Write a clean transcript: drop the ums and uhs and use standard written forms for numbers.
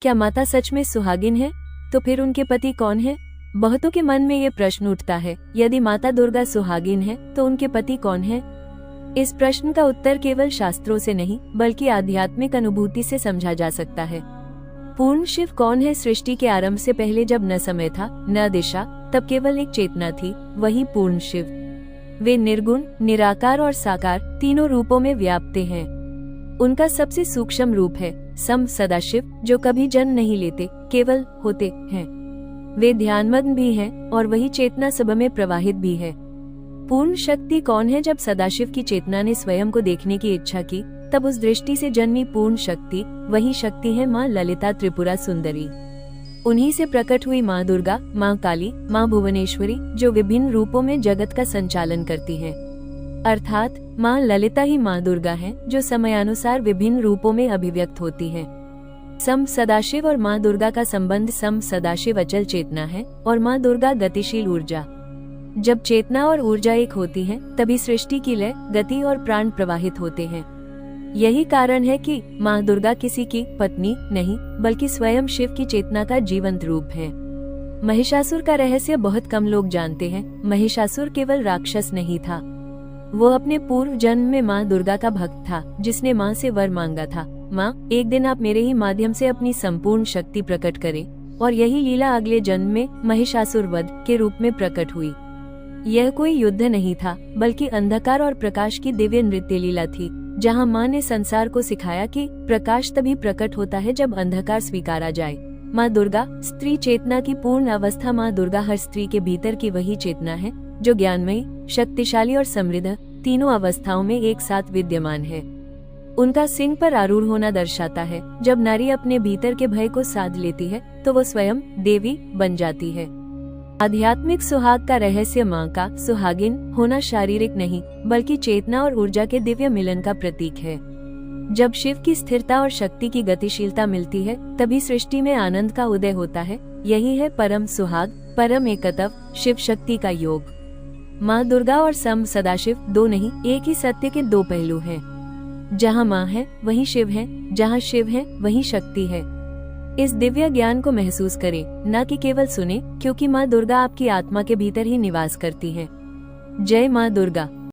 क्या माता सच में सुहागिन है? तो फिर उनके पति कौन है? बहुतों के मन में ये प्रश्न उठता है, यदि माता दुर्गा सुहागिन है तो उनके पति कौन है? इस प्रश्न का उत्तर केवल शास्त्रों से नहीं बल्कि आध्यात्मिक अनुभूति से समझा जा सकता है। पूर्ण शिव कौन है? सृष्टि के आरंभ से पहले जब न समय था न दिशा, तब केवल एक चेतना थी, वही पूर्ण शिव। वे निर्गुण, निराकार और साकार तीनों रूपों में व्याप्त हैं। उनका सबसे सूक्ष्म रूप है सम सदाशिव, जो कभी जन्म नहीं लेते, केवल होते हैं। वे ध्यानमग्न भी हैं और वही चेतना सब में प्रवाहित भी है। पूर्ण शक्ति कौन है? जब सदाशिव की चेतना ने स्वयं को देखने की इच्छा की, तब उस दृष्टि से जन्मी पूर्ण शक्ति वही शक्ति है माँ ललिता त्रिपुरा सुंदरी। उन्हीं से प्रकट हुई माँ दुर्गा, माँ काली, माँ भुवनेश्वरी, जो विभिन्न रूपों में जगत का संचालन करती हैं। अर्थात माँ ललिता ही माँ दुर्गा हैं, जो समयानुसार विभिन्न रूपों में अभिव्यक्त होती हैं। सम सदाशिव और माँ दुर्गा का संबंध सम सदाशिव अचल चेतना है और माँ दुर्गा गतिशील ऊर्जा। जब चेतना और ऊर्जा एक होती हैं, तभी सृष्टि की लय, गति और प्राण प्रवाहित होते हैं। यही कारण है कि माँ दुर्गा किसी की पत्नी नहीं बल्कि स्वयं शिव की चेतना का जीवंत रूप है। महिषासुर का रहस्य बहुत कम लोग जानते हैं। महिषासुर केवल राक्षस नहीं था, वो अपने पूर्व जन्म में माँ दुर्गा का भक्त था, जिसने माँ से वर मांगा था, माँ एक दिन आप मेरे ही माध्यम से अपनी संपूर्ण शक्ति प्रकट करें। और यही लीला अगले जन्म में महिषासुर वध के रूप में प्रकट हुई। यह कोई युद्ध नहीं था बल्कि अंधकार और प्रकाश की दिव्य नृत्य लीला थी, जहाँ माँ ने संसार को सिखाया कि प्रकाश तभी प्रकट होता है जब अंधकार स्वीकारा जाए। माँ दुर्गा स्त्री चेतना की पूर्ण अवस्था। माँ दुर्गा हर स्त्री के भीतर की वही चेतना है जो ज्ञानमयी, शक्तिशाली और समृद्ध तीनों अवस्थाओं में एक साथ विद्यमान है। उनका सिंह पर आरूढ़ होना दर्शाता है, जब नारी अपने भीतर के भय को साध लेती है तो वो स्वयं देवी बन जाती है। आध्यात्मिक सुहाग का रहस्य माँ का सुहागिन होना शारीरिक नहीं बल्कि चेतना और ऊर्जा के दिव्य मिलन का प्रतीक है। जब शिव की स्थिरता और शक्ति की गतिशीलता मिलती है, तभी सृष्टि में आनंद का उदय होता है। यही है परम सुहाग, परम एकत्व, शिव शक्ति का योग। माँ दुर्गा और सम सदाशिव दो नहीं, एक ही सत्य के दो पहलू हैं। जहाँ माँ है वहीं शिव है, जहाँ शिव है वहीं शक्ति है। इस दिव्य ज्ञान को महसूस करें, न कि केवल सुने, क्योंकि माँ दुर्गा आपकी आत्मा के भीतर ही निवास करती है। जय माँ दुर्गा।